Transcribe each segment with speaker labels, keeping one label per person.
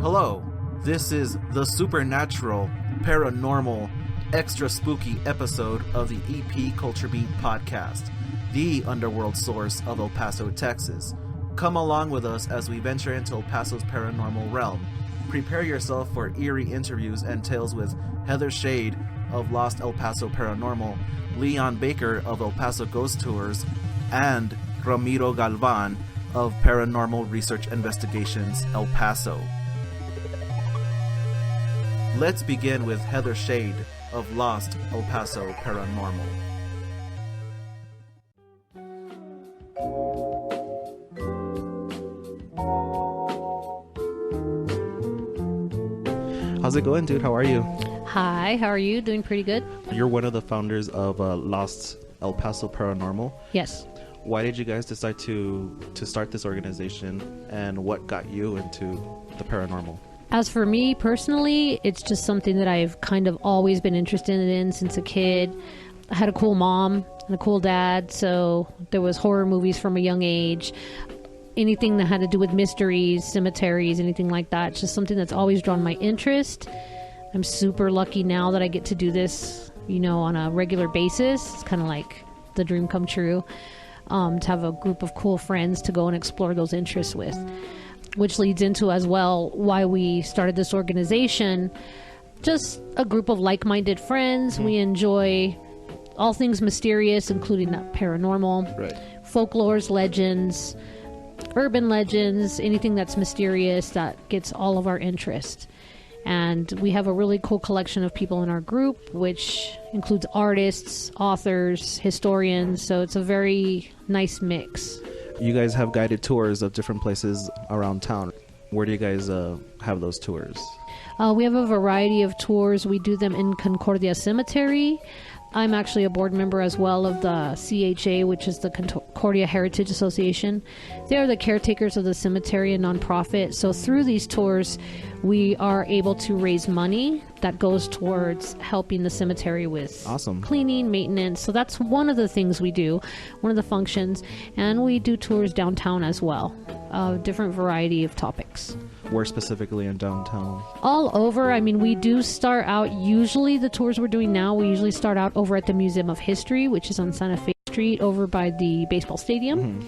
Speaker 1: Hello, this is the supernatural, paranormal, extra spooky episode of the EP Culture Beat podcast, the underworld source of El Paso, Texas. Come along with us as we venture into El Paso's paranormal realm. Prepare yourself for eerie interviews and tales with Heather Shade of Lost El Paso Paranormal, Leon Baker of El Paso Ghost Tours, and Ramiro Galvan of Paranormal Research Investigations El Paso. Let's begin with Heather Shade of Lost El Paso Paranormal. How's it going, dude? How are you?
Speaker 2: Hi, how are you? Doing pretty good.
Speaker 1: You're one of the founders of Lost El Paso Paranormal.
Speaker 2: Yes.
Speaker 1: Why did you guys decide to start this organization, and what got you into the paranormal?
Speaker 2: As for me personally, it's just something that I've kind of always been interested in since a kid. I had a cool mom and a cool dad, so there was horror movies from a young age. Anything that had to do with mysteries, cemeteries, anything like that. It's just something that's always drawn my interest. I'm super lucky now that I get to do this, on a regular basis. It's kind of like the dream come true, to have a group of cool friends to go and explore those interests with. Which leads into as well why we started this organization. Just a group of like-minded friends. We enjoy all things mysterious, including that paranormal,
Speaker 1: Right.
Speaker 2: folklores, legends, urban legends, anything that's mysterious that gets all of our interest. And we have a really cool collection of people in our group, which includes artists, authors, historians. So it's a very nice mix.
Speaker 1: You guys have guided tours of different places around town. Where do you guys have those tours?
Speaker 2: We have a variety of tours. We do them in Concordia Cemetery. I'm actually a board member as well of the CHA, which is the Concordia Heritage Association. They are the caretakers of the cemetery, a nonprofit. So through these tours, we are able to raise money that goes towards helping the cemetery with cleaning, maintenance. So that's one of the things we do, one of the functions. And we do tours downtown as well, different variety of topics.
Speaker 1: Where specifically in downtown?
Speaker 2: All over. I mean, we do start out, usually the tours we're doing now, we usually start out over at the Museum of History, which is on Santa Fe Street over by the baseball stadium.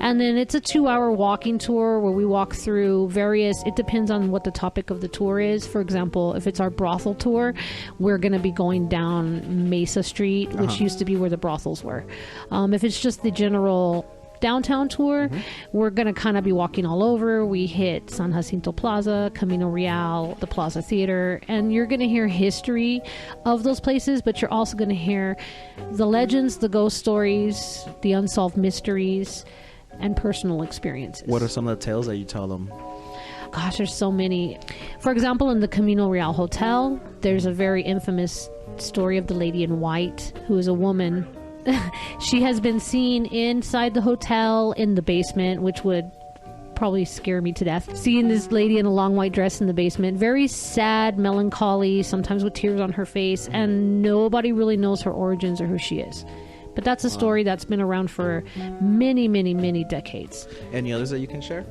Speaker 2: And then it's a 2-hour walking tour where we walk through it depends on what the topic of the tour is. For example, if it's our brothel tour, we're going to be going down Mesa Street, which used to be where the brothels were. If it's just the general downtown tour, we're going to kind of be walking all over. We hit San Jacinto Plaza, Camino Real, the Plaza Theater, and you're going to hear history of those places, but you're also going to hear the legends, the ghost stories, the unsolved mysteries, and personal experiences.
Speaker 1: What are some of the tales that you tell them?
Speaker 2: Gosh, there's so many. For example, in the Camino Real Hotel, there's a very infamous story of the lady in white, who is a woman. She has been seen inside the hotel in the basement, which would probably scare me to death. Seeing this lady in a long white dress in the basement, very sad, melancholy, sometimes with tears on her face, and nobody really knows her origins or who she is. But that's a story that's been around for many, many, many decades.
Speaker 1: Any others that you can share?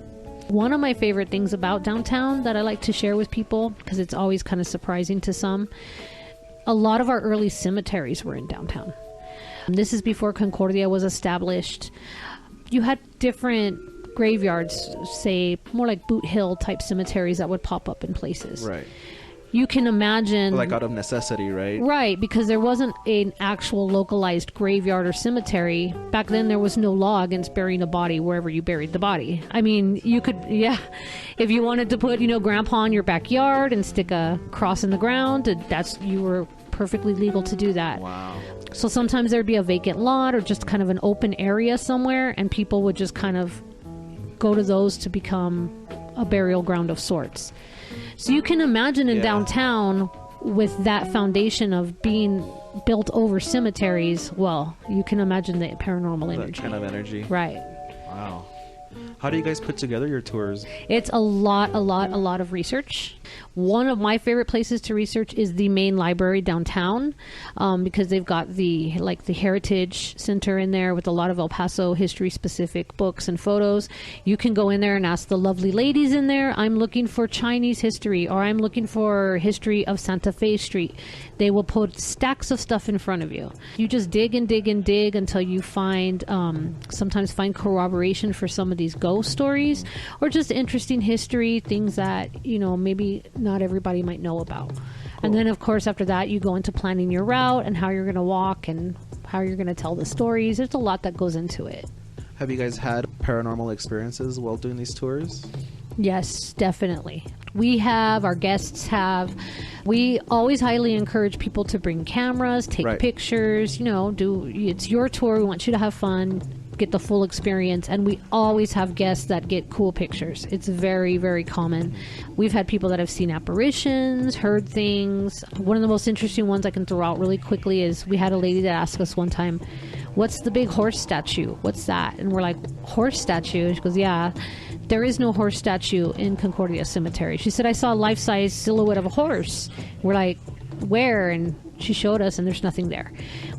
Speaker 2: One of my favorite things about downtown that I like to share with people, because it's always kind of surprising to some, a lot of our early cemeteries were in downtown. This is before Concordia was established. You had different graveyards, say more like Boot Hill type cemeteries that would pop up in places.
Speaker 1: Right.
Speaker 2: You can imagine...
Speaker 1: Like out of necessity, right?
Speaker 2: Right, because there wasn't an actual localized graveyard or cemetery. Back then there was no law against burying a body wherever you buried the body. I mean, you could, if you wanted to put, grandpa in your backyard and stick a cross in the ground, you were perfectly legal to do that.
Speaker 1: Wow.
Speaker 2: So sometimes there'd be a vacant lot or just kind of an open area somewhere, and people would just kind of go to those to become a burial ground of sorts. So you can imagine in downtown, with that foundation of being built over cemeteries, well, you can imagine the paranormal energy.
Speaker 1: That kind of energy.
Speaker 2: Right.
Speaker 1: Wow. How do you guys put together your tours?
Speaker 2: It's a lot of research. One of my favorite places to research is the main library downtown, because they've got the Heritage Center in there with a lot of El Paso history-specific books and photos. You can go in there and ask the lovely ladies in there, I'm looking for Chinese history, or I'm looking for history of Santa Fe Street. They will put stacks of stuff in front of you. You just dig and dig and dig until you find, sometimes find corroboration for some of these ghost stories, or just interesting history, things that, maybe not everybody might know about. Cool. And then, of course, after that, you go into planning your route and how you're going to walk and how you're going to tell the stories. There's a lot that goes into it.
Speaker 1: Have you guys had paranormal experiences while doing these tours?
Speaker 2: Yes, definitely. We have, our guests have. We always highly encourage people to bring cameras, take pictures, it's your tour. We want you to have fun, get the full experience, and we always have guests that get cool pictures. It's very, very common. We've had people that have seen apparitions, heard things. One of the most interesting ones I can throw out really quickly is we had a lady that asked us one time, what's the big horse statue? What's that? And we're like, horse statue? She goes, yeah, there is no horse statue in Concordia Cemetery. She said, I saw a life-size silhouette of a horse. We're like, where? And she showed us, and there's nothing there.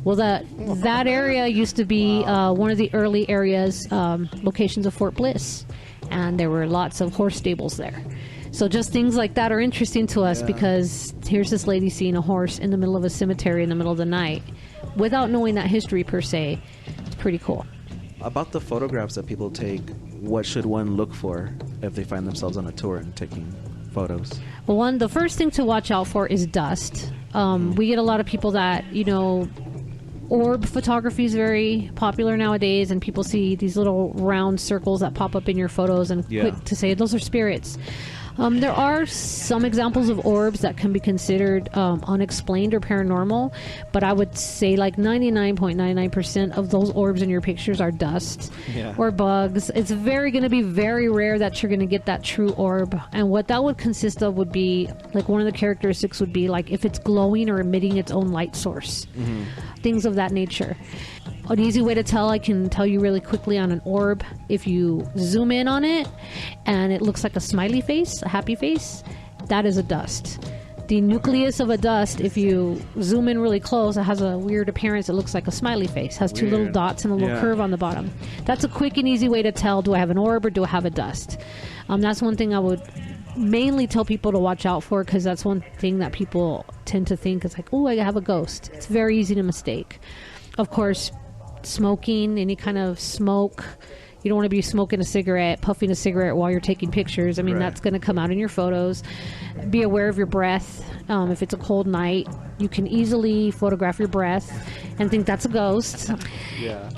Speaker 2: Well, that area used to be one of the early areas, locations of Fort Bliss, and there were lots of horse stables there. So just things like that are interesting to us because here's this lady seeing a horse in the middle of a cemetery in the middle of the night without knowing that history per se. It's pretty cool.
Speaker 1: About the photographs that people take, what should one look for if they find themselves on a tour and taking photos?
Speaker 2: Well, the first thing to watch out for is dust. We get a lot of people that, orb photography is very popular nowadays, and people see these little round circles that pop up in your photos and quick to say those are spirits. There are some examples of orbs that can be considered unexplained or paranormal, but I would say like 99.99% of those orbs in your pictures are dust or bugs. It's going to be very rare that you're going to get that true orb. And what that would consist of would be, like, one of the characteristics would be like if it's glowing or emitting its own light source. Things of that nature. An easy way to tell, I can tell you really quickly on an orb, if you zoom in on it and it looks like a smiley face, a happy face, that is a dust. The nucleus of a dust, if you zoom in really close, it has a weird appearance. It looks like a smiley face, has two little dots and a little curve on the bottom. That's a quick and easy way to tell, do I have an orb or do I have a dust? That's one thing I would mainly tell people to watch out for, because that's one thing that people tend to think is like, oh, I have a ghost. It's very easy to mistake. Of course, smoking, any kind of smoke, you don't want to be smoking a cigarette, puffing a cigarette while you're taking pictures. I mean, that's going to come out in your photos. Be aware of your breath. If it's a cold night, you can easily photograph your breath and think that's a ghost.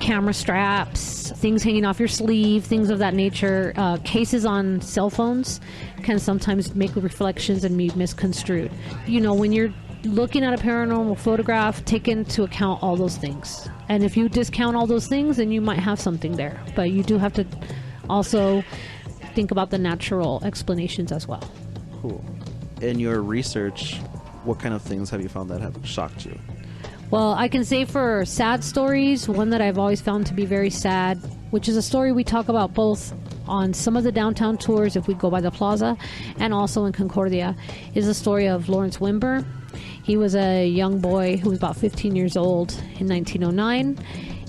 Speaker 2: Camera straps, things hanging off your sleeve, things of that nature. Cases on cell phones can sometimes make reflections and be misconstrued. When you're looking at a paranormal photograph, take into account all those things. And if you discount all those things, then you might have something there. But you do have to also think about the natural explanations as well.
Speaker 1: Cool. In your research, what kind of things have you found that have shocked you?
Speaker 2: Well, I can say for sad stories, one that I've always found to be very sad, which is a story we talk about both on some of the downtown tours if we go by the plaza and also in Concordia, is the story of Lawrence Wimber. He was a young boy who was about 15 years old in 1909.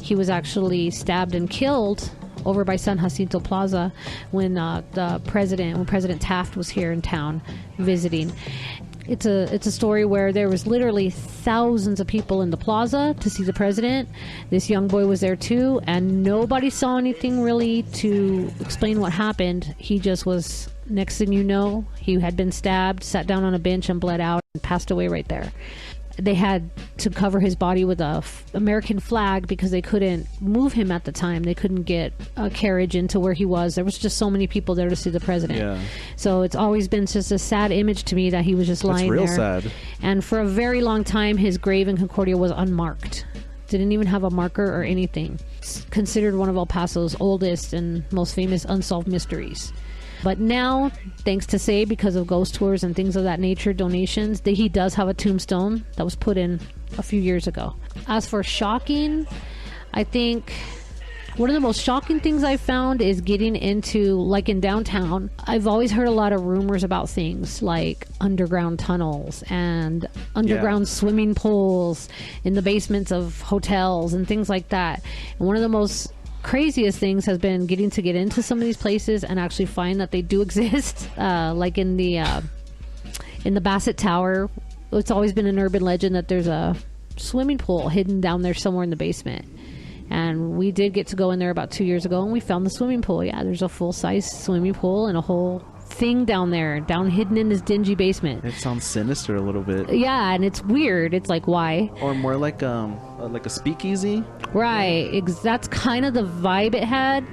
Speaker 2: He was actually stabbed and killed over by San Jacinto Plaza when President Taft was here in town visiting. It's a story where there was literally thousands of people in the plaza to see the president. This young boy was there too, and nobody saw anything really to explain what happened. He just was, next thing you know, he had been stabbed, sat down on a bench and bled out and passed away right there. They had to cover his body with a American flag because they couldn't move him at the time. They couldn't get a carriage into where he was. There was just so many people there to see the president. So it's always been just a sad image to me that he was just lying there. That's real sad. And for a very long time, his grave in Concordia was unmarked. Didn't even have a marker or anything. It's considered one of El Paso's oldest and most famous unsolved mysteries. But now, thanks to say, because of ghost tours and things of that nature, donations, he does have a tombstone that was put in a few years ago. As for shocking, I think One of the most shocking things I found is getting into, like in downtown, I've always heard a lot of rumors about things like underground tunnels and underground swimming pools in the basements of hotels and things like that. And one of the most craziest things has been get into some of these places and actually find that they do exist. Like in the Bassett Tower, it's always been an urban legend that there's a swimming pool hidden down there somewhere in the basement. And we did get to go in there about 2 years ago, and we found the swimming pool. Yeah, there's a full-size swimming pool and a whole thing down there, hidden in this dingy basement.
Speaker 1: It sounds sinister a little bit.
Speaker 2: Yeah, and it's weird. It's like, why?
Speaker 1: Or more like a speakeasy.
Speaker 2: Right. That's kind of the vibe it had.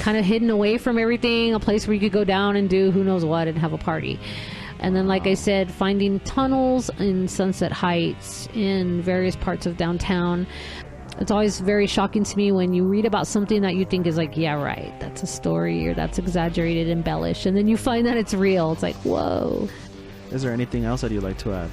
Speaker 2: Kind of hidden away from everything, a place where you could go down and do who knows what and have a party. And then, like I said, finding tunnels in Sunset Heights, in various parts of downtown. It's always very shocking to me when you read about something that you think is like, yeah, right, that's a story, or that's exaggerated, embellished. And then you find that it's real. It's like, whoa.
Speaker 1: Is there anything else that you'd like to add?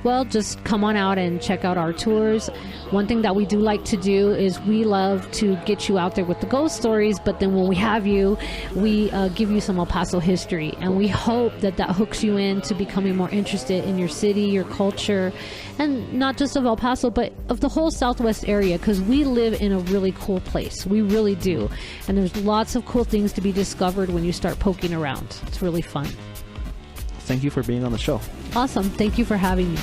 Speaker 2: Well, just come on out and check out our tours. One thing that we do like to do is we love to get you out there with the ghost stories, but then when we have you, we give you some El Paso history. And we hope that hooks you into becoming more interested in your city, your culture, and not just of El Paso, but of the whole Southwest area, because we live in a really cool place. We really do. And there's lots of cool things to be discovered when you start poking around. It's really fun.
Speaker 1: Thank you for being on the show.
Speaker 2: Awesome. Thank you for having me.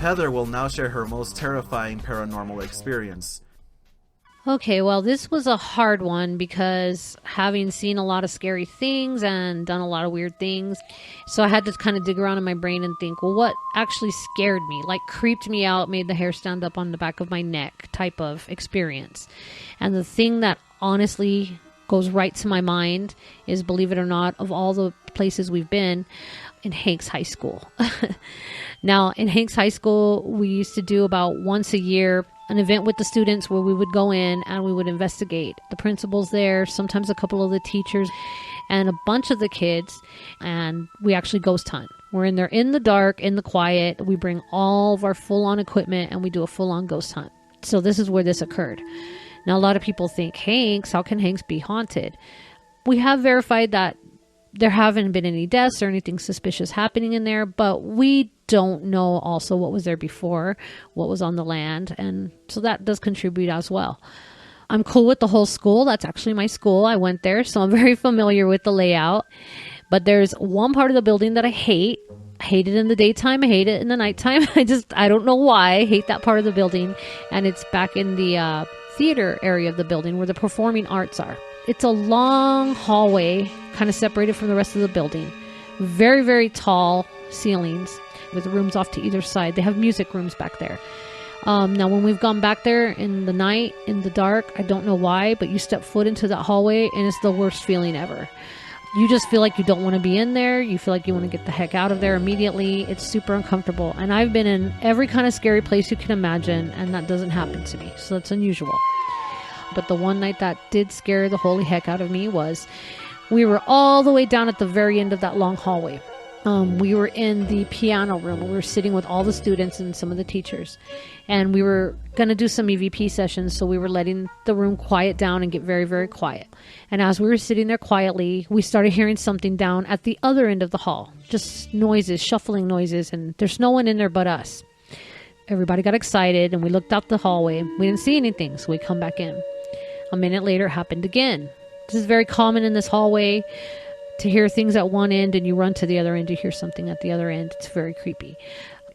Speaker 1: Heather will now share her most terrifying paranormal experience.
Speaker 2: Okay, well, this was a hard one because having seen a lot of scary things and done a lot of weird things, so I had to kind of dig around in my brain and think, well, what actually scared me, like creeped me out, made the hair stand up on the back of my neck type of experience. And the thing that honestly goes right to my mind is, believe it or not, of all the places we've been, in Hanks High School. Now, in Hanks High School, we used to do about once a year an event with the students where we would go in and we would investigate. The principal's there, sometimes a couple of the teachers, and a bunch of the kids, and we actually ghost hunt. We're in there in the dark, in the quiet. We bring all of our full-on equipment and we do a full-on ghost hunt. So this is where this occurred. Now, a lot of people think, Hanks, how can Hanks be haunted? We have verified that there haven't been any deaths or anything suspicious happening in there, but we don't know also what was there before, what was on the land, and so that does contribute as well. I'm cool with the whole school. That's actually my school. I went there, so I'm very familiar with the layout. But there's one part of the building that I hate. I hate it in the daytime. I hate it in the nighttime. I don't know why. I hate that part of the building. And it's back in the theater area of the building where the performing arts are. It's a long hallway, kind of separated from the rest of the building. Very, very tall ceilings with rooms off to either side. They have music rooms back there. Now, when we've gone back there in the night, in the dark, I don't know why, but you step foot into that hallway and it's the worst feeling ever. You just feel like you don't want to be in there. You feel like you want to get the heck out of there immediately. It's super uncomfortable. And I've been in every kind of scary place you can imagine, and that doesn't happen to me. So that's unusual. But the one night that did scare the holy heck out of me was we were all the way down at the very end of that long hallway. We were in the piano room. We were sitting with all the students and some of the teachers. And we were going to do some EVP sessions, so we were letting the room quiet down and get very, very quiet. And as we were sitting there quietly, we started hearing something down at the other end of the hall. Just noises, shuffling noises, and there's no one in there but us. Everybody got excited, and we looked out the hallway. We didn't see anything, so we come back in. A minute later, it happened again. This is very common in this hallway, to hear things at one end and you run to the other end to hear something at the other end. It's very creepy.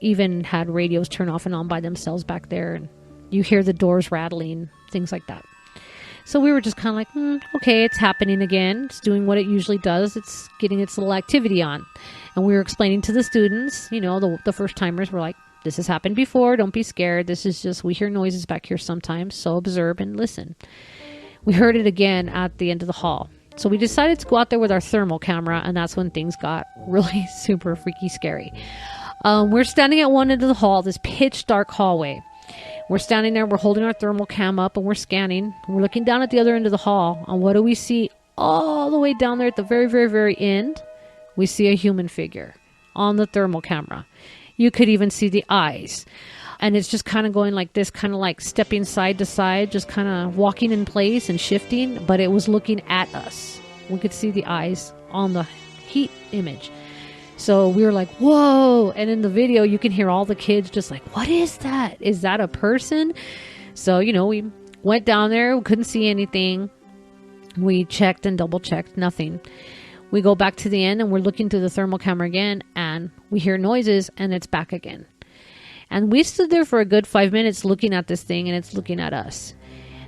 Speaker 2: Even had radios turn off and on by themselves back there, and you hear the doors rattling, things like that. So we were just kind of like, okay, it's happening again. It's doing what it usually does. It's getting its little activity on. And we were explaining to the students, the first timers were like, this has happened before. Don't be scared. This is just, we hear noises back here sometimes. So observe and listen. We heard it again at the end of the hall. So we decided to go out there with our thermal camera, and that's when things got really super freaky scary. We're standing at one end of the hall, this pitch dark hallway. We're standing there, we're holding our thermal cam up, and we're scanning. We're looking down at the other end of the hall, and what do we see? All the way down there at the very, very, very end, we see a human figure. on the thermal camera. You could even see the eyes. And it's just kind of going like this, kind of like stepping side to side, just kind of walking in place and shifting. But it was looking at us. We could see the eyes on the heat image. So we were like, whoa. And in the video, you can hear all the kids just like, what is that? Is that a person? So, we went down there. We couldn't see anything. We checked and double checked. Nothing. We go back to the end and we're looking through the thermal camera again. And we hear noises and it's back again. And we stood there for a good 5 minutes looking at this thing, and it's looking at us.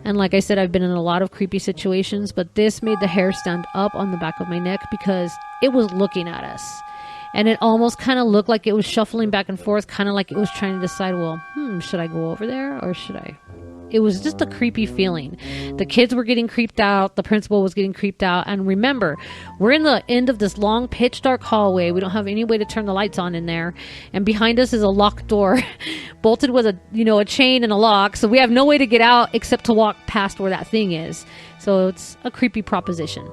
Speaker 2: And like I said, I've been in a lot of creepy situations, but this made the hair stand up on the back of my neck because it was looking at us. And it almost kind of looked like it was shuffling back and forth, kind of like it was trying to decide, well, should I go over there or should I? It was just a creepy feeling. The kids were getting creeped out. The principal was getting creeped out. And remember, we're in the end of this long pitch dark hallway. We don't have any way to turn the lights on in there. And behind us is a locked door bolted with a chain and a lock. So we have no way to get out except to walk past where that thing is. So it's a creepy proposition.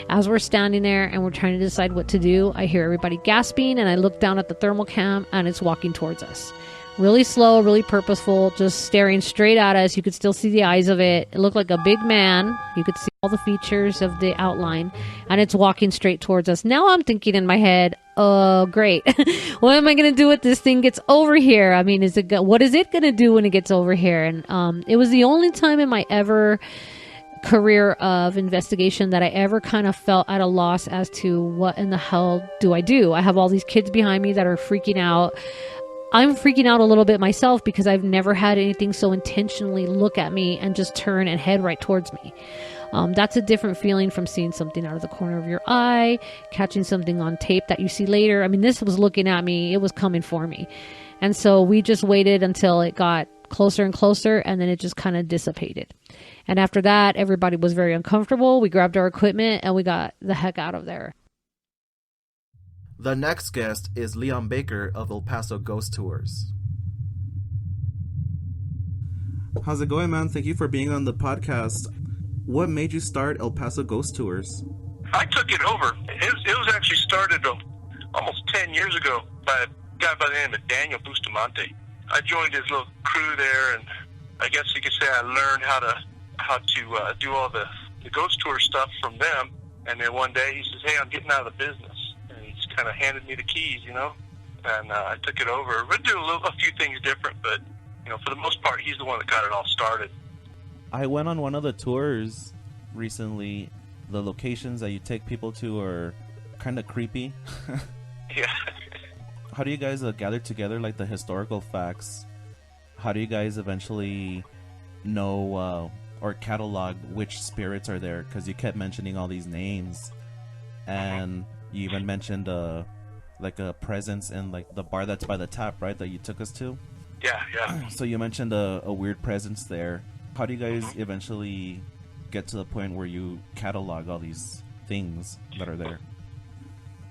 Speaker 2: As we're standing there and we're trying to decide what to do, I hear everybody gasping and I look down at the thermal cam and it's walking towards us. Really slow, really purposeful, just staring straight at us. You could still see the eyes of it. It looked like a big man. You could see all the features of the outline. And it's walking straight towards us. Now I'm thinking in my head, oh, great. What am I going to do when this thing gets over here? I mean, what is it going to do when it gets over here? And it was the only time in my career of investigation that I ever kind of felt at a loss as to what in the hell do I do? I have all these kids behind me that are freaking out. I'm freaking out a little bit myself because I've never had anything so intentionally look at me and just turn and head right towards me. That's a different feeling from seeing something out of the corner of your eye, catching something on tape that you see later. I mean, this was looking at me. It was coming for me. And so we just waited until it got closer and closer, and then it just kind of dissipated. And after that, everybody was very uncomfortable. We grabbed our equipment and we got the heck out of there.
Speaker 1: The next guest is Leon Baker of El Paso Ghost Tours. How's it going, man? Thank you for being on the podcast. What made you start El Paso Ghost Tours?
Speaker 3: I took it over. It was actually started almost 10 years ago by a guy by the name of Daniel Bustamante. I joined his little crew there, and I guess you could say I learned how to do all the ghost tour stuff from them. And then one day he says, "Hey, I'm getting out of the business." Kind of handed me the keys, and I took it over. We're doing a few things different, but for the most part, he's the one that got it all started.
Speaker 4: I went on one of the tours recently. The locations that you take people to are kind of creepy.
Speaker 3: Yeah.
Speaker 4: How do you guys gather together like the historical facts? How do you guys eventually know or catalog which spirits are there? Because you kept mentioning all these names, and you even mentioned like a presence in like the bar that's by the tap, right, that you took us to?
Speaker 3: Yeah.
Speaker 4: So you mentioned a weird presence there. How do you guys eventually get to the point where you catalog all these things that are there?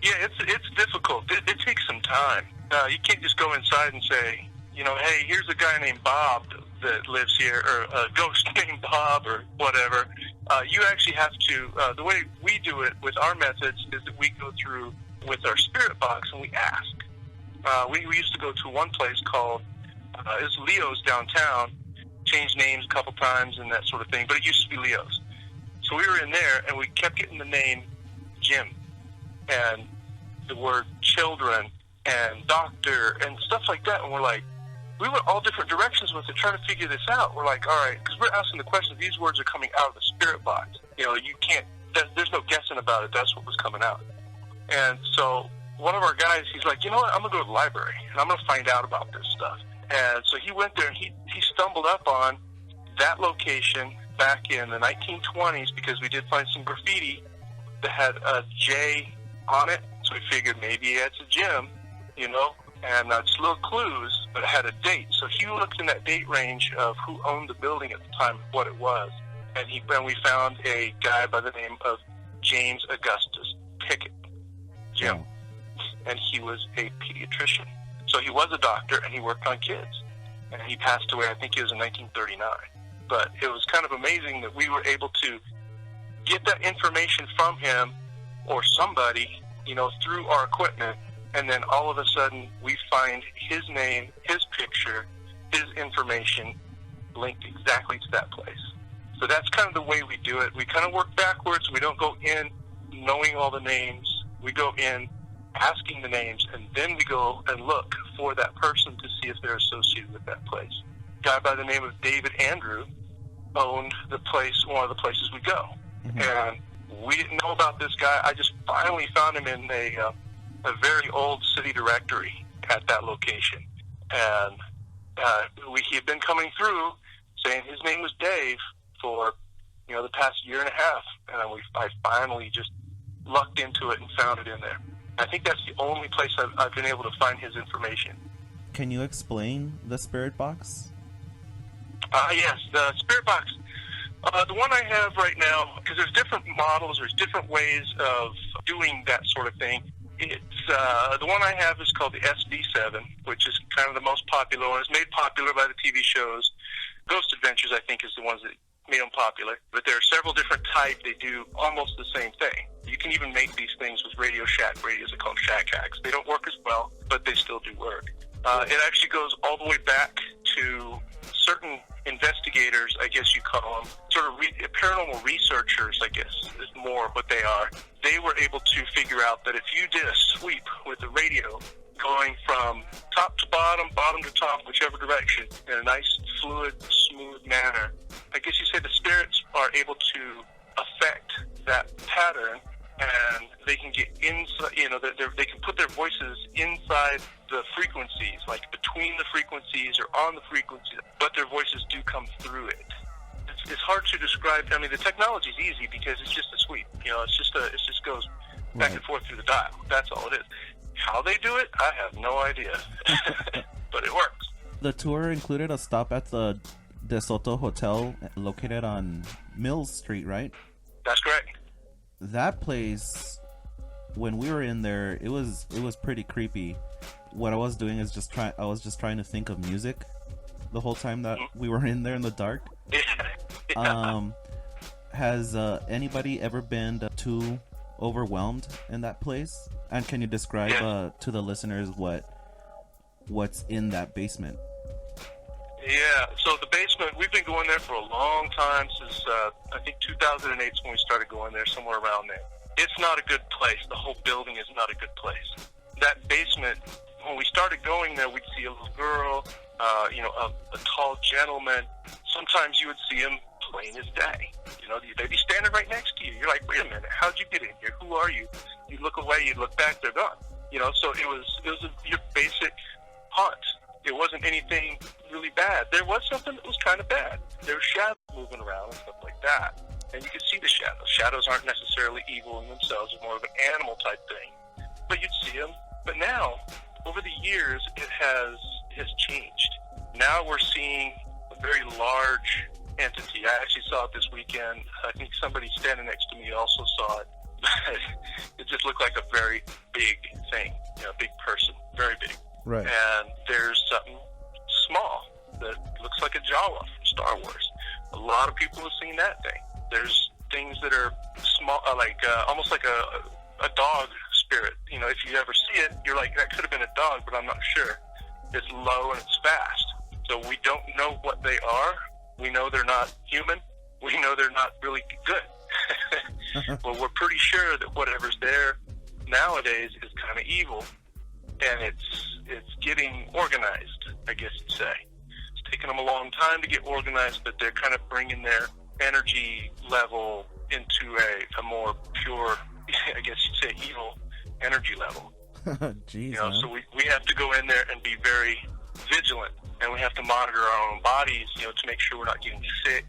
Speaker 3: Yeah, it's difficult. It takes some time. You can't just go inside and say, hey, here's a guy named Bob that lives here, or a ghost named Bob, or whatever. You actually have to, the way we do it with our methods is that we go through with our spirit box and we ask. We used to go to one place called, it's Leo's downtown, changed names a couple times and that sort of thing, but it used to be Leo's. So we were in there and we kept getting the name Jim and the word children and doctor and stuff like that, and we're like, we went all different directions with it, trying to figure this out. We're like, all right, because we're asking the questions. These words are coming out of the spirit box. You can't, there's no guessing about it. That's what was coming out. And so one of our guys, he's like, you know what, I'm going to go to the library, and I'm going to find out about this stuff. And so he went there, and he stumbled up on that location back in the 1920s, because we did find some graffiti that had a J on it. So we figured maybe it's a gym, and it's little clues, but it had a date. So he looked in that date range of who owned the building at the time, what it was. And we found a guy by the name of James Augustus Pickett, Jim. Oh. And he was a pediatrician. So he was a doctor, and he worked on kids. And he passed away, I think it was in 1939. But it was kind of amazing that we were able to get that information from him or somebody, through our equipment, and then all of a sudden we find his name, his picture, his information linked exactly to that place. So that's kind of the way we do it. We kind of work backwards. We don't go in knowing all the names. We go in asking the names, and then we go and look for that person to see if they're associated with that place. A guy by the name of David Andrew owned the place, one of the places we go. Mm-hmm. And we didn't know about this guy. I just finally found him in a very old city directory at that location. And he had been coming through saying his name was Dave for, the past year and a half. And I finally just lucked into it and found it in there. I think that's the only place I've been able to find his information.
Speaker 4: Can you explain the spirit box?
Speaker 3: Yes, the spirit box. The one I have right now, because there's different models, there's different ways of doing that sort of thing. It's the one I have is called the SD7, which is kind of the most popular one. It's made popular by the TV shows. Ghost Adventures, I think, is the ones that made them popular. But there are several different types. They do almost the same thing. You can even make these things with Radio Shack radios. They're called Shack Hacks. They don't work as well, but they still do work. It actually goes all the way back to certain investigators, I guess you call them, sort of paranormal researchers, I guess, is more what they are. They were able to figure out that if you did a sweep with the radio going from top to bottom, bottom to top, whichever direction, in a nice, fluid, smooth manner, I guess you say the spirits are able to affect that pattern, and they can get inside, they can put their voices inside the frequencies, like between the frequencies or on the frequencies, but their voices do come through it. It's hard to describe. I mean, the technology is easy because it's just a sweep. It just goes back and forth through the dial. That's all it is. How they do it, I have no idea, but it works.
Speaker 4: The tour included a stop at the De Soto Hotel located on Mills Street, right?
Speaker 3: That's correct.
Speaker 4: That place, when we were in there, it was pretty creepy. What I was doing is I was just trying to think of music the whole time that we were in there in the dark.
Speaker 3: Yeah.
Speaker 4: Has anybody ever been too overwhelmed in that place? And can you describe to the listeners what's in that basement?
Speaker 3: Yeah, so the basement, we've been going there for a long time, since I think 2008 is when we started going there, somewhere around there. It's not a good place. The whole building is not a good place. That basement, when we started going there, we'd see a little girl, a tall gentleman. Sometimes you would see him plain as day. They'd be standing right next to you. You're like, wait a minute, how'd you get in here? Who are you? You look away, you look back, they're gone. So it was your basic haunt. It wasn't anything really bad. There was something that was kind of bad. There were shadows moving around and stuff like that. And you could see the shadows. Shadows aren't necessarily evil in themselves. They're more of an animal type thing. But you'd see them. But now, over the years, it has changed. Now we're seeing a very large entity. I actually saw it this weekend. I think somebody standing next to me also saw it. It just looked like a very big thing. Big person. Very big.
Speaker 4: Right.
Speaker 3: And there's something small that looks like a Jawa from Star Wars. A lot of people have seen that thing. There's things that are small, almost like a dog spirit. If you ever see it, you're like, that could have been a dog, but I'm not sure. It's low and it's fast. So we don't know what they are. We know they're not human. We know they're not really good. But we're pretty sure that whatever's there nowadays is kind of evil. And it's getting organized, I guess you'd say. It's taken them a long time to get organized, but they're kind of bringing their energy level into a more pure, I guess you'd say, evil energy level.
Speaker 4: Jeez,
Speaker 3: so we have to go in there and be very vigilant, and we have to monitor our own bodies, to make sure we're not getting sick,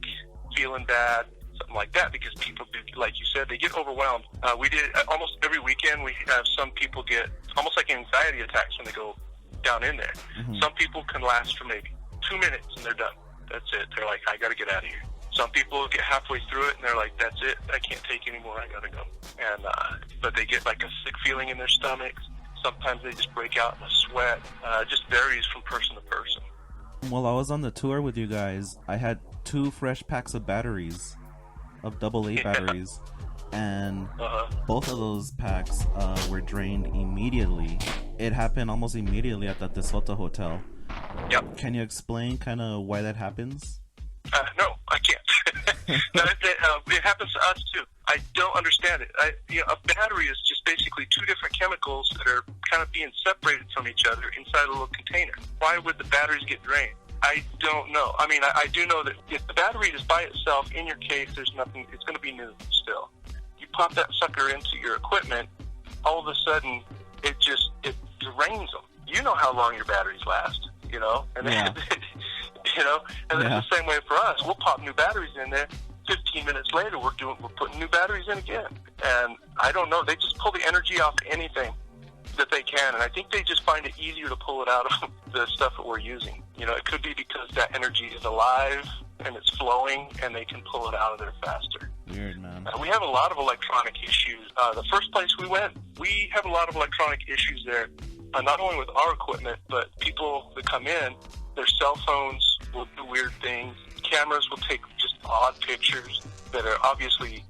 Speaker 3: feeling bad, something like that, because people do, like you said, they get overwhelmed. We did almost every weekend. We have some people get almost like anxiety attacks when they go down in there. Mm-hmm. Some people can last for maybe 2 minutes and they're done. That's it. They're like, I got to get out of here. Some people get halfway through it and they're like, that's it. I can't take anymore. I got to go. And but they get like a sick feeling in their stomachs. Sometimes they just break out in a sweat. It just varies from person to person.
Speaker 4: While I was on the tour with you guys, I had 2 fresh packs of batteries, of AA batteries, and both of those packs were drained immediately. it happened almost immediately at the Tesota Hotel.
Speaker 3: Yep.
Speaker 4: Can you explain kind of why that happens?
Speaker 3: No, I can't. It happens to us too. I don't understand it. A battery is just basically two different chemicals that are kind of being separated from each other inside a little container. Why would the batteries get drained? I don't know. I mean, I do know that if the battery is by itself in your case, there's nothing. It's going to be new still. You pop that sucker into your equipment, all of a sudden it drains them. You know how long your batteries last, and
Speaker 4: yeah.
Speaker 3: And it's the same way for us. We'll pop new batteries in there. 15 minutes later, we're putting new batteries in again. And I don't know. They just pull the energy off anything that they can, and I think they just find it easier to pull it out of the stuff that we're using. It could be because that energy is alive and it's flowing, and they can pull it out of there faster.
Speaker 4: Weird, man.
Speaker 3: We have a lot of electronic issues. The first place we went, we have a lot of electronic issues there, not only with our equipment, but people that come in, their cell phones will do weird things. Cameras will take just odd pictures that are obviously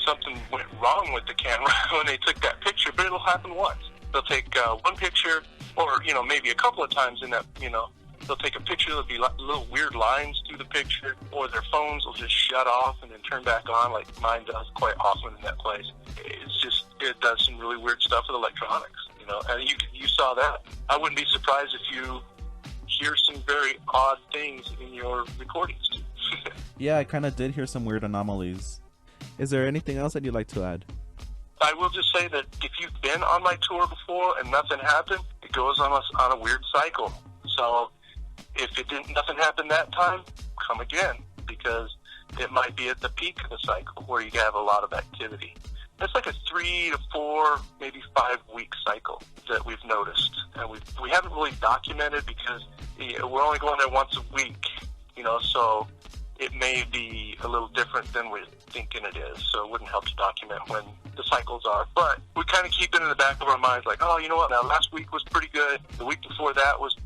Speaker 3: something went wrong with the camera when they took that picture, but it'll happen once. They'll take one picture, or maybe a couple of times in that, they'll take a picture, there'll be little weird lines through the picture, or their phones will just shut off and then turn back on, like mine does quite often in that place. It does some really weird stuff with electronics, and you saw that. I wouldn't be surprised if you hear some very odd things in your recordings too.
Speaker 4: Yeah, I kind of did hear some weird anomalies. Is there anything else that you'd like to add?
Speaker 3: I will just say that if you've been on my tour before and nothing happened, it goes on a weird cycle. So if nothing happened that time, come again, because it might be at the peak of the cycle where you have a lot of activity. It's like a 3 to 4, maybe 5 week cycle that we've noticed, and we haven't really documented because we're only going there once a week, so it may be a little different than we're thinking it is. So it wouldn't help to document when the cycles are, but we kind of keep it in the back of our minds, like, oh, you know what? Now last week was pretty good. The week before that was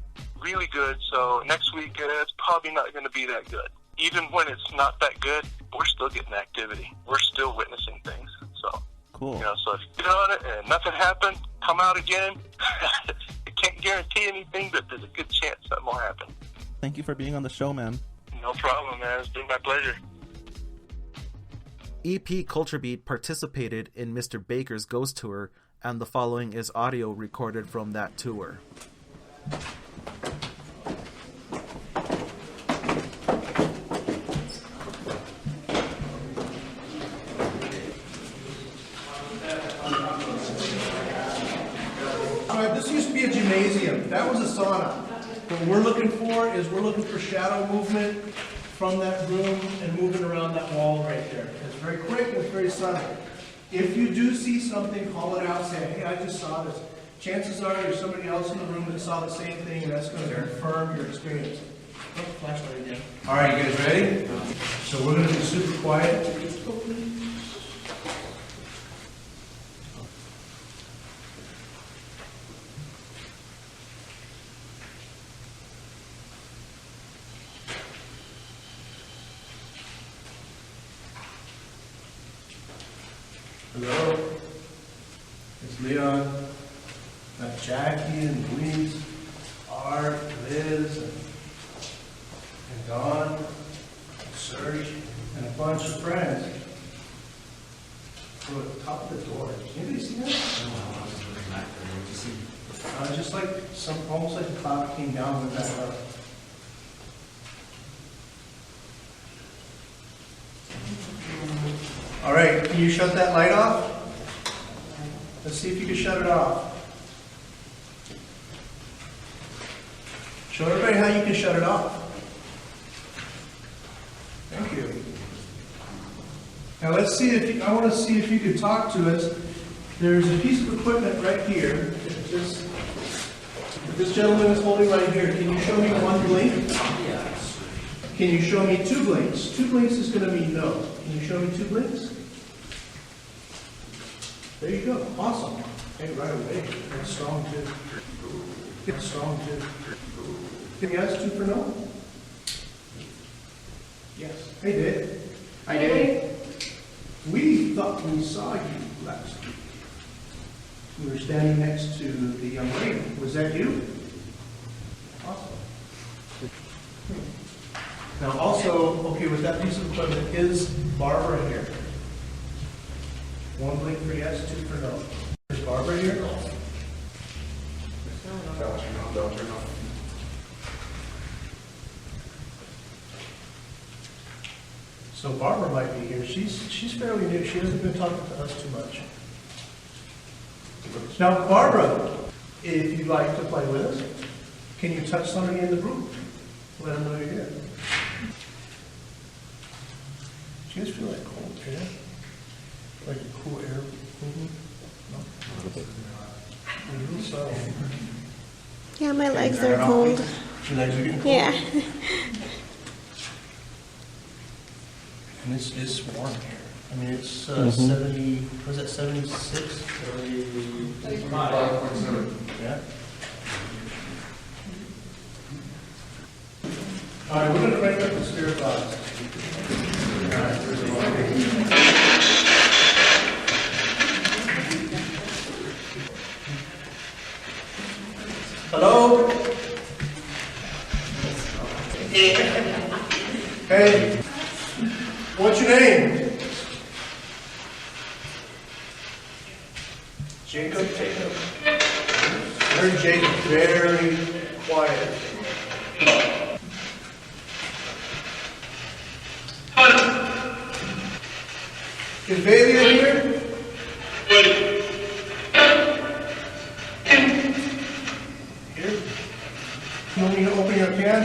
Speaker 3: really good. So next week it's probably not going to be that good. Even when it's not that good, we're still getting activity. We're still witnessing things. So
Speaker 4: cool.
Speaker 3: So if you get on it and nothing happened, come out again. I can't guarantee anything, but there's a good chance something will happen.
Speaker 4: Thank you for being on the show, man.
Speaker 3: No problem, man. It's been my pleasure.
Speaker 1: EP Culture Beat participated in Mr. Baker's ghost tour, and the following is audio recorded from that tour.
Speaker 5: This used to be a gymnasium. That was a sauna. What we're looking for shadow movement from that room and moving around that wall right there. It's very quick and it's very subtle. If you do see something, call it out, say, hey, I just saw this. Chances are there's somebody else in the room that saw the same thing, and that's going to confirm your experience. Oh, flashlight again. All right, you guys ready? So we're going to be super quiet. Hello, it's Leon. Got Jackie and Louise, Art, Liz, and Dawn, and Serge, and a bunch of friends. So at the top of the door, did anybody see that? No, I was looking back there. Just like almost like a cloud came down and went back up. All right, can you shut that light off? Let's see if you can shut it off. Show everybody how you can shut it off. Thank you. Now let's see if I want to see if you can talk to us. There's a piece of equipment right here. This gentleman is holding right here. Can you show me one blink? Yes. Can you show me 2 blinks? 2 blinks is going to mean no. Can you show me 2 blinks? There you go. Awesome. Hey, right away. That's strong too. That's strong too. Can you ask 2 for no? Yes. Hey, Dave.
Speaker 6: Hi, Dave.
Speaker 5: We thought we saw you last week. You were standing next to the young lady. Was that you? Awesome. Now also, okay, with that piece of equipment, is Barbara here? One blink for yes, two for no. Is Barbara here?
Speaker 6: Don't turn off.
Speaker 5: So Barbara might be here. She's fairly new. She hasn't been talking to us too much. Now, Barbara, if you'd like to play with us, can you touch somebody in the group? Let them know you're here. Do you guys feel like cold air? Like a cool air movement? No? A little bit. A little subtle.
Speaker 7: Yeah, my legs are cold.
Speaker 5: Your legs are getting cold?
Speaker 7: Yeah.
Speaker 5: And this is warm here. I mean, it's 70, was that 76? 75.7. Yeah. All right, we're going to crank up the spirit box. All right, there's the one. Hello? Hey, what's your name? Jacob? I heard Jacob very quiet. Is Bailey in here? Here? You want me to open your can?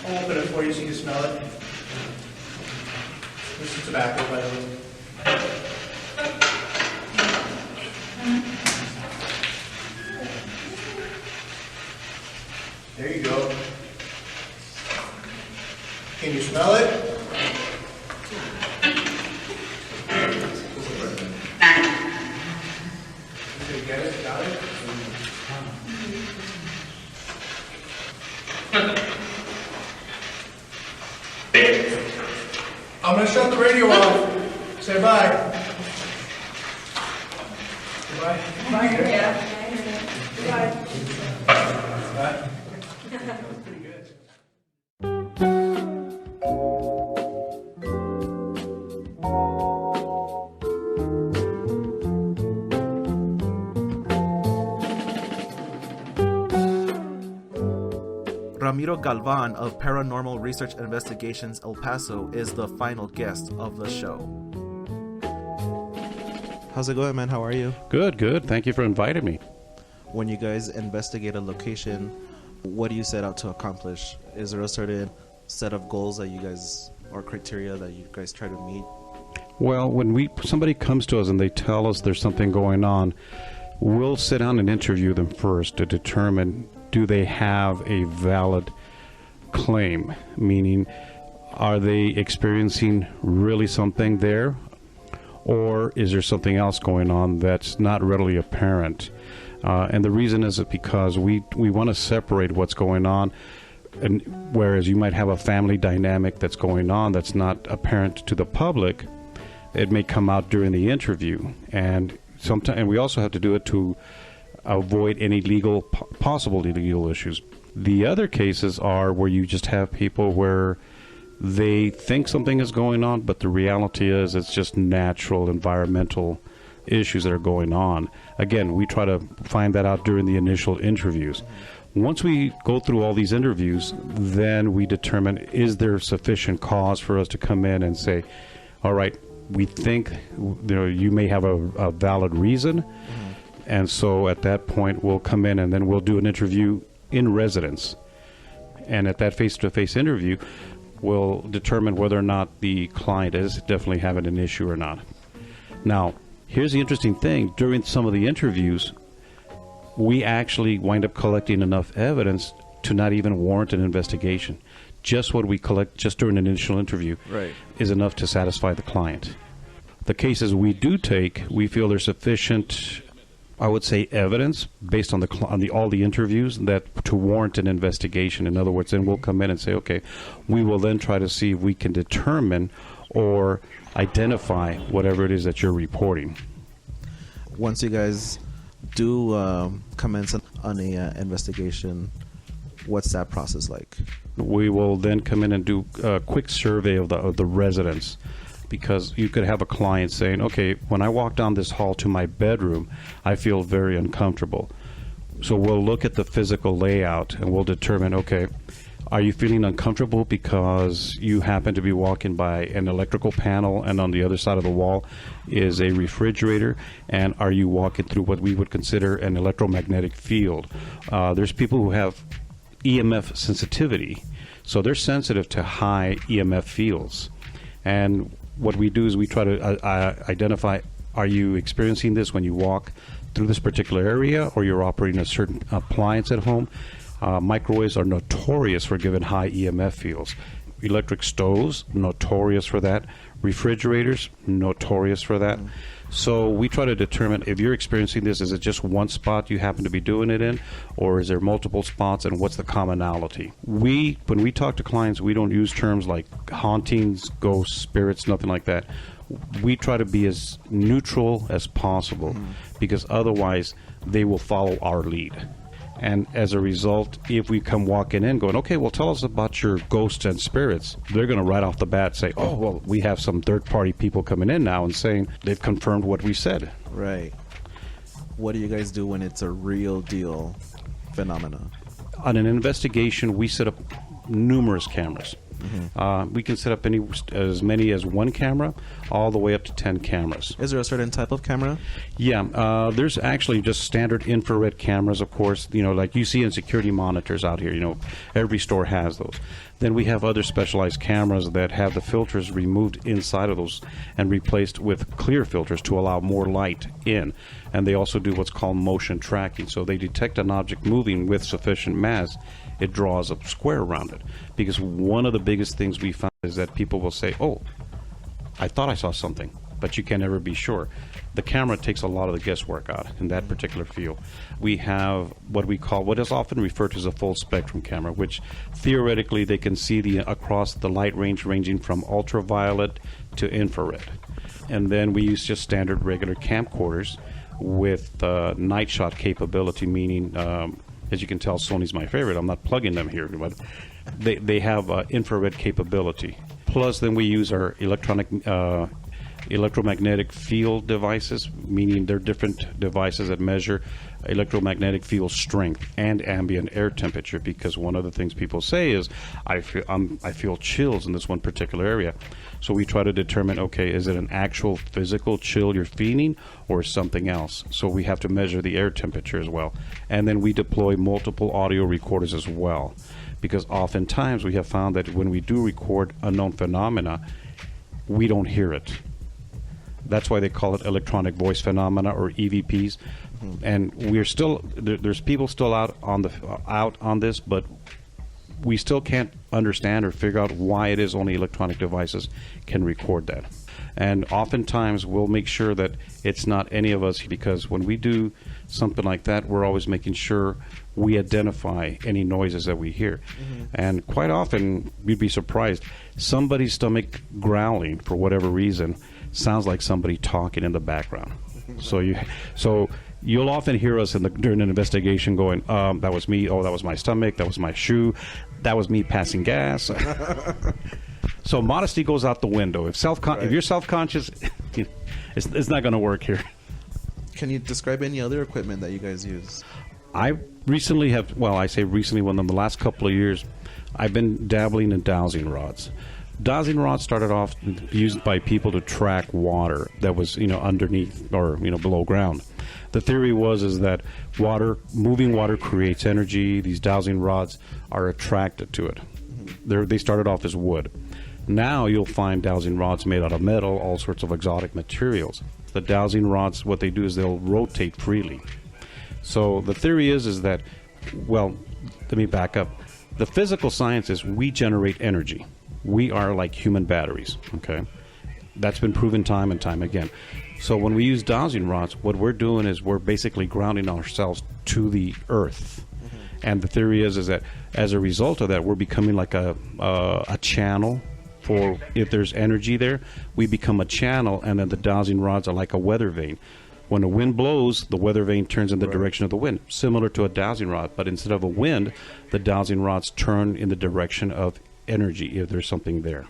Speaker 5: I'll open it for you so you can smell it. This is tobacco, by the way. There you go. Can you smell it? Did you get it? Got it? I'm going to shut the radio off. Say bye. Say bye. Bye. Yeah. Bye. Bye. Pretty good.
Speaker 1: Ramiro Galvan of Paranormal Research Investigations El Paso is the final guest of the show. How's it going, man? How are you?
Speaker 8: Good, good. Thank you for inviting me.
Speaker 1: When you guys investigate a location, what do you set out to accomplish? Is there a certain set of goals that you guys, or criteria that you guys try to meet?
Speaker 8: Well, when somebody comes to us and they tell us there's something going on, we'll sit down and interview them first to determine, do they have a valid claim? Meaning, are they experiencing really something there? Or is there something else going on that's not readily apparent? And the reason is because we want to separate what's going on, and whereas you might have a family dynamic that's going on that's not apparent to the public, it may come out during the interview. And we also have to do it to avoid any possible legal issues. The other cases are where you just have people where they think something is going on, but the reality is it's just natural environmental issues that are going on. Again, we try to find that out during the initial interviews. Once we go through all these interviews, then we determine, is there sufficient cause for us to come in and say, all right, we think you may have a valid reason. And so at that point, we'll come in and then we'll do an interview in residence. And at that face-to-face interview, we'll determine whether or not the client is definitely having an issue or not. Now, here's the interesting thing. During some of the interviews, we actually wind up collecting enough evidence to not even warrant an investigation. Just what we collect just during an initial interview is enough to satisfy the client. The cases we do take, we feel there's sufficient, I would say, evidence based on all the interviews that to warrant an investigation. In other words, then we'll come in and say, okay, we will then try to see if we can determine or identify whatever it is that you're reporting.
Speaker 1: Once you guys do commence on a investigation, what's that process like?
Speaker 8: We will then come in and do a quick survey of the residence, because you could have a client saying, okay, when I walk down this hall to my bedroom, I feel very uncomfortable. So we'll look at the physical layout and we'll determine, okay, are you feeling uncomfortable because you happen to be walking by an electrical panel and on the other side of the wall is a refrigerator, and are you walking through what we would consider an electromagnetic field? There's people who have EMF sensitivity, so they're sensitive to high EMF fields. And what we do is we try to identify, are you experiencing this when you walk through this particular area, or you're operating a certain appliance at home? Microwaves are notorious for giving high EMF fields. Electric stoves, notorious for that. Refrigerators, notorious for that. So we try to determine, if you're experiencing this, is it just one spot you happen to be doing it in, or is there multiple spots, and what's the commonality? When we talk to clients, we don't use terms like hauntings, ghosts, spirits, nothing like that. We try to be as neutral as possible, because otherwise they will follow our lead. And as a result, if we come walking in going, okay, well, tell us about your ghosts and spirits, they're going to right off the bat say, oh, well, we have some third-party people coming in now and saying they've confirmed what we said.
Speaker 1: Right. What do you guys do when it's a real deal phenomena?
Speaker 8: On an investigation, we set up numerous cameras. We can set up as many as one camera, all the way up to 10 cameras.
Speaker 1: Is there a certain type of camera?
Speaker 8: Yeah, there's actually just standard infrared cameras, of course, like you see in security monitors out here. Every store has those. Then we have other specialized cameras that have the filters removed inside of those and replaced with clear filters to allow more light in. And they also do what's called motion tracking. So they detect an object moving with sufficient mass, it draws a square around it. Because one of the biggest things we found is that people will say, oh, I thought I saw something, but you can never be sure. The camera takes a lot of the guesswork out in that particular field. We have what is often referred to as a full spectrum camera, which theoretically they can see across the light range ranging from ultraviolet to infrared. And then we use just standard regular camcorders with night shot capability, meaning, as you can tell, Sony's my favorite. I'm not plugging them here, but they have infrared capability. Plus, then we use our electromagnetic field devices, meaning they're different devices that measure electromagnetic field strength and ambient air temperature, because one of the things people say is, I feel chills in this one particular area. So we try to determine, okay, is it an actual physical chill you're feeling or something else? So we have to measure the air temperature as well. And then we deploy multiple audio recorders as well, because oftentimes we have found that when we do record unknown phenomena, we don't hear it. That's why they call it electronic voice phenomena, or EVPs. And we're still there's people still out on this, but we still can't understand or figure out why it is only electronic devices can record that. And oftentimes we'll make sure that it's not any of us, because when we do something like that, we're always making sure we identify any noises that we hear. And quite often, you'd be surprised, somebody's stomach growling for whatever reason sounds like somebody talking in the background. So you'll often hear us during an investigation going, that was me, oh, that was my stomach, that was my shoe, that was me passing gas. So modesty goes out the window. If you're self-conscious, it's not going to work here.
Speaker 1: Can you describe any other equipment that you guys use?
Speaker 8: I recently within the last couple of years, I've been dabbling in dowsing rods. Dowsing rods started off used by people to track water that was, underneath or, below ground. The theory is that moving water creates energy. These dowsing rods are attracted to it. They started off as wood. Now you'll find dowsing rods made out of metal, all sorts of exotic materials. The dowsing rods, what they do is they'll rotate freely. So the theory is that, well, let me back up. The physical science is we generate energy. We are like human batteries, okay? That's been proven time and time again. So when we use dowsing rods, what we're doing is we're basically grounding ourselves to the earth. And the theory is that as a result of that, we're becoming like a channel for, if there's energy there, we become a channel, and then the dowsing rods are like a weather vane. When the wind blows, the weather vane turns in the direction of the wind, similar to a dowsing rod. But instead of a wind, the dowsing rods turn in the direction of energy if there's something there.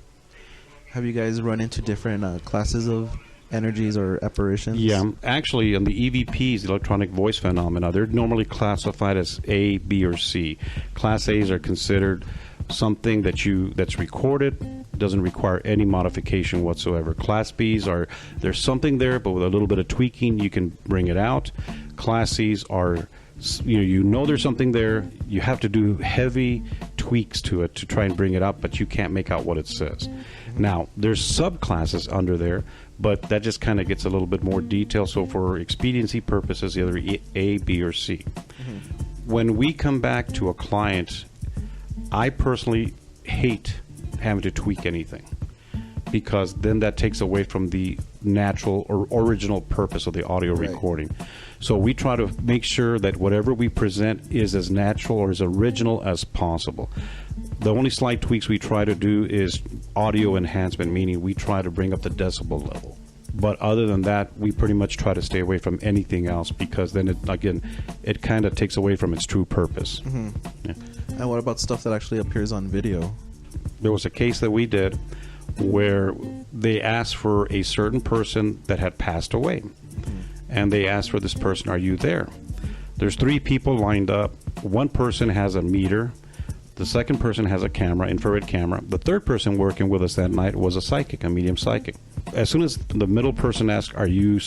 Speaker 1: Have you guys run into different classes of energies or apparitions?
Speaker 8: Yeah, actually, on the EVPs, electronic voice phenomena, they're normally classified as A, B, or C. Class A's are considered something that's recorded, doesn't require any modification whatsoever. Class B's are, there's something there, but with a little bit of tweaking, you can bring it out. Class C's are, you know there's something there, you have to do heavy tweaks to it to try and bring it up, but you can't make out what it says. Now, there's subclasses under there, but that just kind of gets a little bit more detail. So for expediency purposes, either A, B, or C. When we come back to a client, I personally hate having to tweak anything, because then that takes away from the natural or original purpose of the audio recording. So we try to make sure that whatever we present is as natural or as original as possible. The only slight tweaks we try to do is audio enhancement, meaning we try to bring up the decibel level. But other than that, we pretty much try to stay away from anything else, because then, it kind of takes away from its true purpose. Yeah.
Speaker 1: And what about stuff that actually appears on video?
Speaker 8: There was a case that we did where they asked for a certain person that had passed away. And they asked for this person, are you there? There's 3 people lined up. One person has a meter. The second person has a camera, infrared camera. The third person working with us that night was a psychic, a medium psychic. As soon as the middle person asked, are you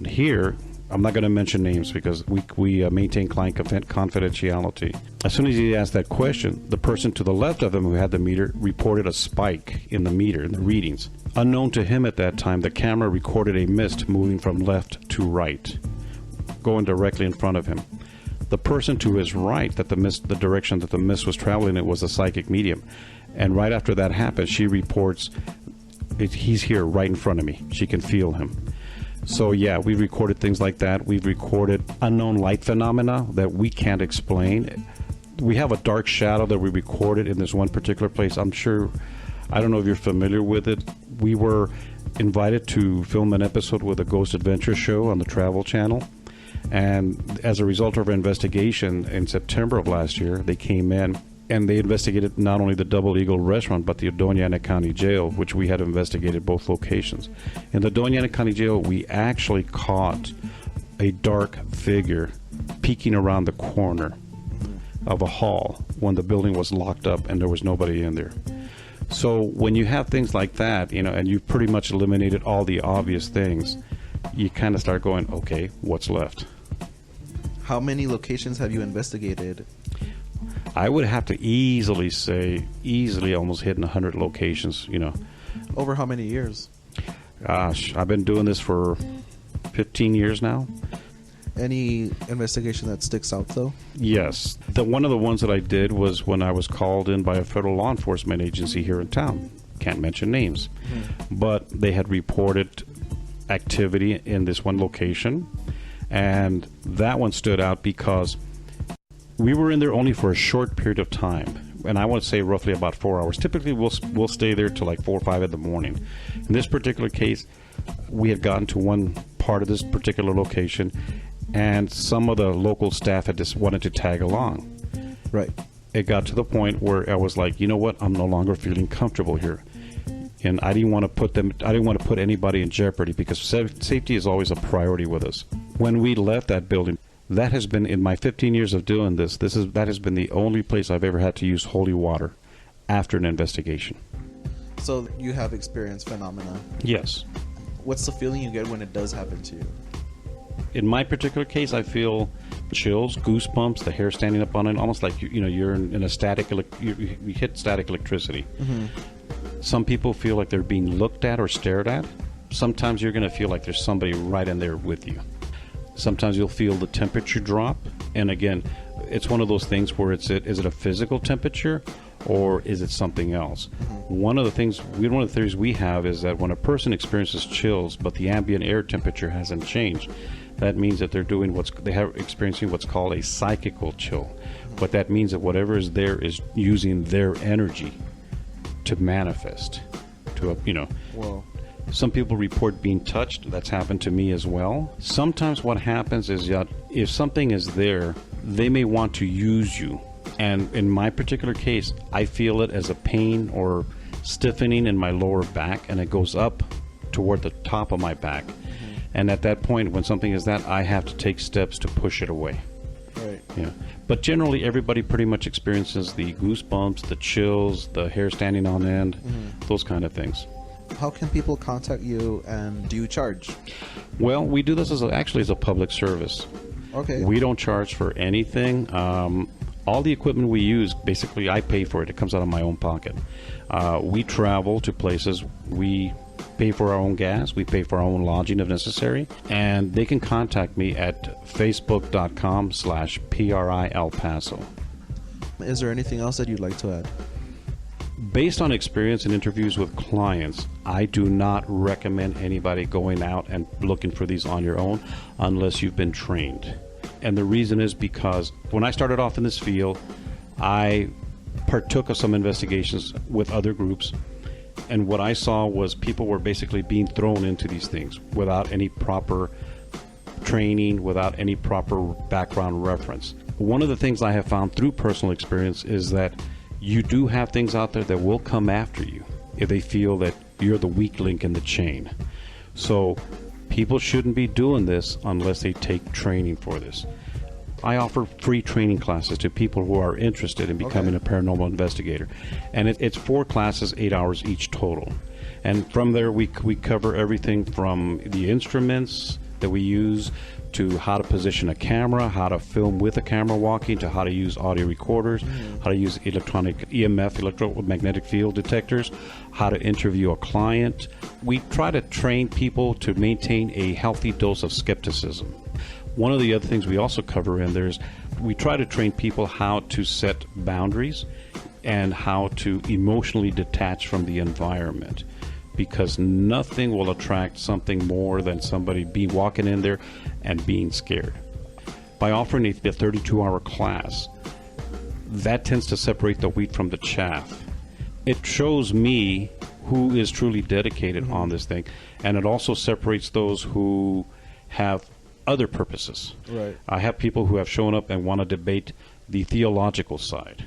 Speaker 8: here? I'm not going to mention names because we maintain client confidentiality. As soon as he asked that question, the person to the left of him who had the meter reported a spike in the meter, in the readings. Unknown to him at that time, the camera recorded a mist moving from left to right, going directly in front of him. The person to his right, the direction that the mist was traveling, it was a psychic medium. And right after that happened, she reports, he's here right in front of me. She can feel him. So yeah, we've recorded things like that. We've recorded unknown light phenomena that we can't explain. We have a dark shadow that we recorded in this one particular place. I don't know if you're familiar with it. We were invited to film an episode with a Ghost Adventure show on the Travel Channel. And as a result of our investigation in September of last year, they came in and they investigated not only the Double Eagle restaurant, but the Doña Ana County Jail, which we had investigated both locations. In the Doña Ana County Jail, we actually caught a dark figure peeking around the corner of a hall when the building was locked up and there was nobody in there. So when you have things like that, and you've pretty much eliminated all the obvious things, you kind of start going, okay, what's left?
Speaker 1: How many locations have you investigated?
Speaker 8: I would have to easily say, almost hitting 100 locations,
Speaker 1: Over how many years?
Speaker 8: Gosh, I've been doing this for 15 years now.
Speaker 1: Any investigation that sticks out, though?
Speaker 8: Yes. One of the ones that I did was when I was called in by a federal law enforcement agency here in town. Can't mention names. But they had reported activity in this one location. And that one stood out because we were in there only for a short period of time. And I want to say roughly about 4 hours. Typically, we'll stay there till like 4 or 5 in the morning. In this particular case, we had gotten to one part of this particular location, and some of the local staff had just wanted to tag along.
Speaker 1: Right.
Speaker 8: It got to the point where I was like, you know what? I'm no longer feeling comfortable here. And I didn't want to put anybody in jeopardy, because safety is always a priority with us. When we left that building, that has been, in my 15 years of doing this, that has been the only place I've ever had to use holy water after an investigation.
Speaker 1: So you have experienced phenomena.
Speaker 8: Yes.
Speaker 1: What's the feeling you get when it does happen to you?
Speaker 8: In my particular case, I feel chills, goosebumps, the hair standing up on it, almost like you're in a static. You hit static electricity. Some people feel like they're being looked at or stared at. Sometimes you're going to feel like there's somebody right in there with you. Sometimes you'll feel the temperature drop, and again, it's one of those things where is it a physical temperature or is it something else? One of the theories we have is that when a person experiences chills but the ambient air temperature hasn't changed, that means that they're experiencing what's called a psychical chill. What that means that whatever is there is using their energy to manifest.
Speaker 1: Whoa.
Speaker 8: Some people report being touched. That's happened to me as well. Sometimes what happens is that if something is there, they may want to use you. And in my particular case, I feel it as a pain or stiffening in my lower back, and it goes up toward the top of my back. And at that point, when something is that, I have to take steps to push it away.
Speaker 1: Right.
Speaker 8: Yeah. But generally, everybody pretty much experiences the goosebumps, the chills, the hair standing on end, those kind of things.
Speaker 1: How can people contact you, and do you charge?
Speaker 8: Well, we do this actually as a public service.
Speaker 1: Okay.
Speaker 8: We don't charge for anything. All the equipment we use, basically, I pay for it. It comes out of my own pocket. We travel to places. We pay for our own gas. We pay for our own lodging if necessary. And they can contact me at facebook.com/PRI El Paso.
Speaker 1: Is there anything else that you'd like to add?
Speaker 8: Based on experience and interviews with clients, I do not recommend anybody going out and looking for these on your own unless you've been trained. And the reason is because when I started off in this field, I partook of some investigations with other groups, and what I saw was people were basically being thrown into these things without any proper training, without any proper background reference. One of the things I have found through personal experience is that you do have things out there that will come after you if they feel that you're the weak link in the chain. So people shouldn't be doing this unless they take training for this. I offer free training classes to people who are interested in becoming a paranormal investigator. And it's 4 classes, 8 hours each total. And from there, we cover everything from the instruments that we use to how to position a camera, how to film with a camera walking, to how to use audio recorders, how to use electronic EMF, electromagnetic field detectors, how to interview a client. We try to train people to maintain a healthy dose of skepticism. One of the other things we also cover in there is we try to train people how to set boundaries and how to emotionally detach from the environment, because nothing will attract something more than somebody walking in there and being scared. By offering a 32-hour class, that tends to separate the wheat from the chaff. It shows me who is truly dedicated on this thing, and it also separates those who have other purposes.
Speaker 1: Right.
Speaker 8: I have people who have shown up and want to debate the theological side,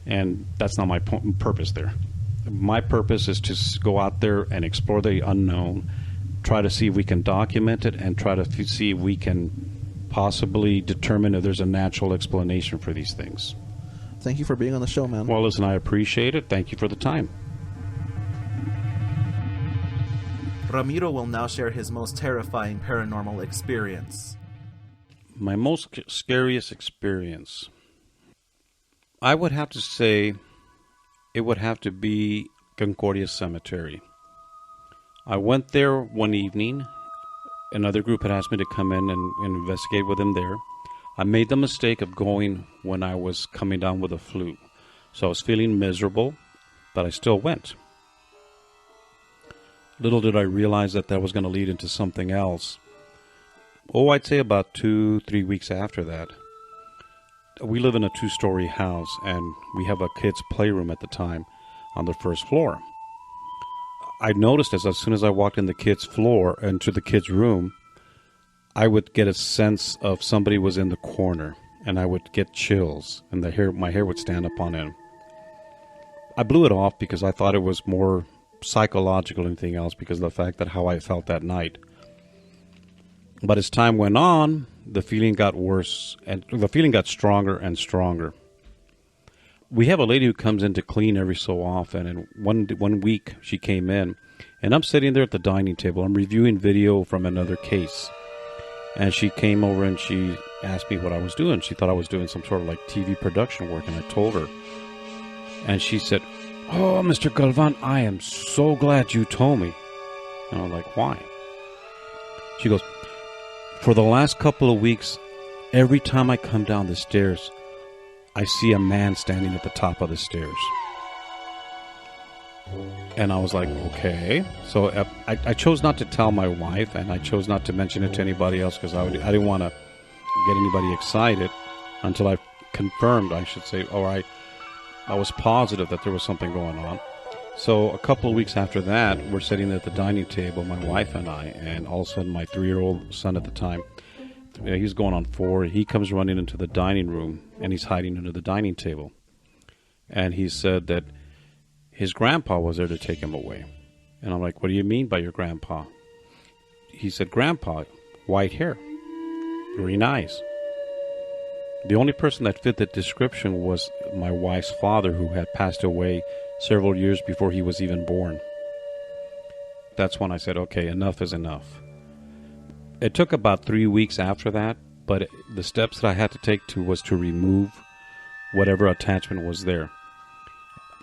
Speaker 8: and that's not my purpose there. My purpose is to go out there and explore the unknown, try to see if we can document it, and try to see if we can possibly determine if there's a natural explanation for these things.
Speaker 1: Thank you for being on the show, man.
Speaker 8: Well, listen, I appreciate it. Thank you for the time.
Speaker 1: Ramiro will now share his most terrifying paranormal experience.
Speaker 8: My most scariest experience, I would have to say it would have to be Concordia Cemetery. I went there one evening. Another group had asked me to come in and investigate with them there. I made the mistake of going when I was coming down with a flu. So I was feeling miserable, but I still went. Little did I realize that was going to lead into something else. I'd say about 2-3 weeks after that. We live in a 2-story house, and we have a kid's playroom at the time on the first floor. I noticed as soon as I walked in the kid's floor into the kid's room, I would get a sense of somebody was in the corner, and I would get chills, and my hair would stand up on end. I blew it off because I thought it was more psychological than anything else because of the fact that how I felt that night. But as time went on, the feeling got worse, and the feeling got stronger and stronger. We have a lady who comes in to clean every so often, and one week she came in, and I'm sitting there at the dining table. I'm reviewing video from another case, and she came over and she asked me what I was doing. She thought I was doing some sort of like TV production work, and I told her. And she said, "Oh, Mr. Galvan, I am so glad you told me." And I'm like, "Why?" She goes, "For the last couple of weeks, every time I come down the stairs, I see a man standing at the top of the stairs." And I was like, okay. So I chose not to tell my wife, and I chose not to mention it to anybody else because I didn't want to get anybody excited until I confirmed, I should say, or I was positive that there was something going on. So a couple of weeks after that, we're sitting at the dining table, my wife and I, and all of a sudden my 3-year-old son at the time, he's going on 4, he comes running into the dining room, and he's hiding under the dining table. And he said that his grandpa was there to take him away. And I'm like, what do you mean by your grandpa? He said, Grandpa, white hair, very nice. The only person that fit that description was my wife's father, who had passed away several years before he was even born. That's when I said, okay, enough is enough. It took about 3 weeks after that, but the steps that I had to take was to remove whatever attachment was there.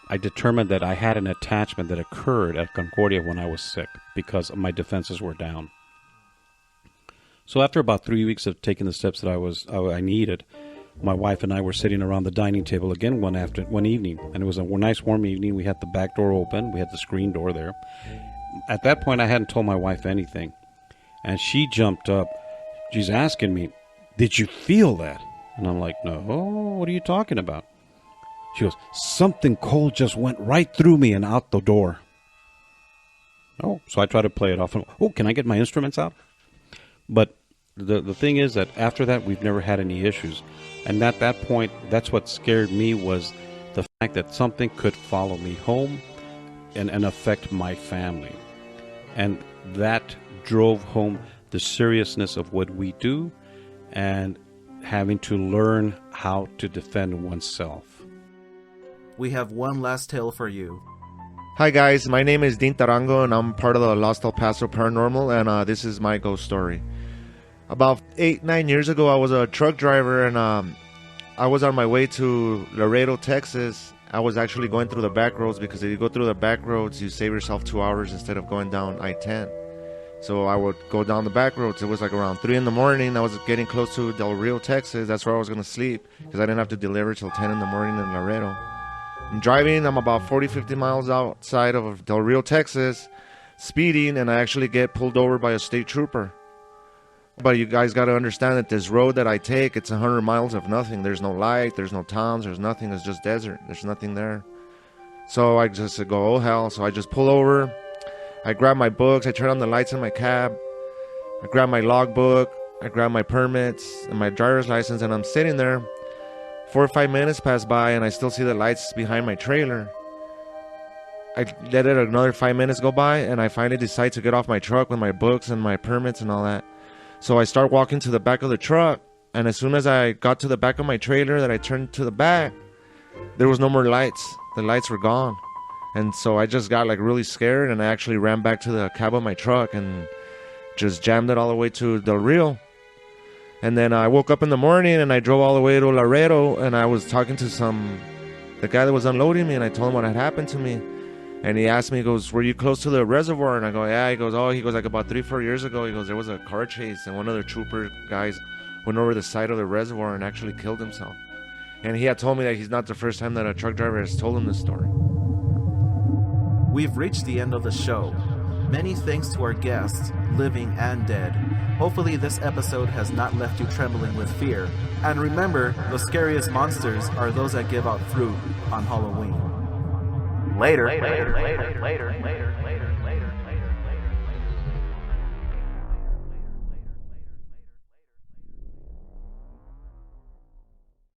Speaker 8: I determined that I had an attachment that occurred at Concordia when I was sick because my defenses were down. So after about 3 weeks of taking the steps that I needed, my wife and I were sitting around the dining table again one evening, and it was a nice warm evening. We had the back door open. We had the screen door there. At that point, I hadn't told my wife anything, and she jumped up. She's asking me, did you feel that? And I'm like, no, what are you talking about? She goes, something cold just went right through me and out the door. Oh, so I try to play it off. Oh, can I get my instruments out? But the thing is that after that, we've never had any issues. And at that point, that's what scared me, was the fact that something could follow me home and affect my family. And that drove home the seriousness of what we do and having to learn how to defend oneself.
Speaker 1: We have one last tale for you.
Speaker 6: Hi guys, my name is Dean Tarango and I'm part of the Lost El Paso Paranormal, and this is my ghost story. About 8-9 years ago, I was a truck driver, and I was on my way to Laredo, Texas. I was actually going through the back roads, because if you go through the back roads, you save yourself 2 hours instead of going down I-10. So I would go down the back roads. It was like around 3 in the morning. I was getting close to Del Rio, Texas. That's where I was going to sleep, because I didn't have to deliver till 10 in the morning in Laredo. I'm driving. I'm about 40-50 miles outside of Del Rio, Texas, speeding, and I actually get pulled over by a state trooper. But you guys got to understand that this road that I take, it's 100 miles of nothing. There's no light, there's no towns, there's nothing. It's just desert. There's nothing there. So I just go, oh hell. So I just pull over. I grab my books. I turn on the lights in my cab. I grab my logbook. I grab my permits and my driver's license, and I'm sitting there. 4 or 5 minutes pass by, and I still see the lights behind my trailer. I let it another 5 minutes go by, and I finally decide to get off my truck with my books and my permits and all that. So I start walking to the back of the truck, and as soon as I got to the back of my trailer, that I turned to the back, there was no more lights. The lights were gone. And so I just got like really scared, and I actually ran back to the cab of my truck and just jammed it all the way to Del Rio. And then I woke up in the morning, and I drove all the way to Laredo, and I was talking to the guy that was unloading me, and I told him what had happened to me. And he asked me, he goes, were you close to the reservoir? And I go, yeah. He goes, like about 3-4 years ago, he goes, there was a car chase, and one of the trooper guys went over the side of the reservoir and actually killed himself. And he had told me that he's not the first time that a truck driver has told him this story.
Speaker 1: We've reached the end of the show. Many thanks to our guests, living and dead. Hopefully this episode has not left you trembling with fear. And remember, the scariest monsters are those that give out fruit on Halloween. Later.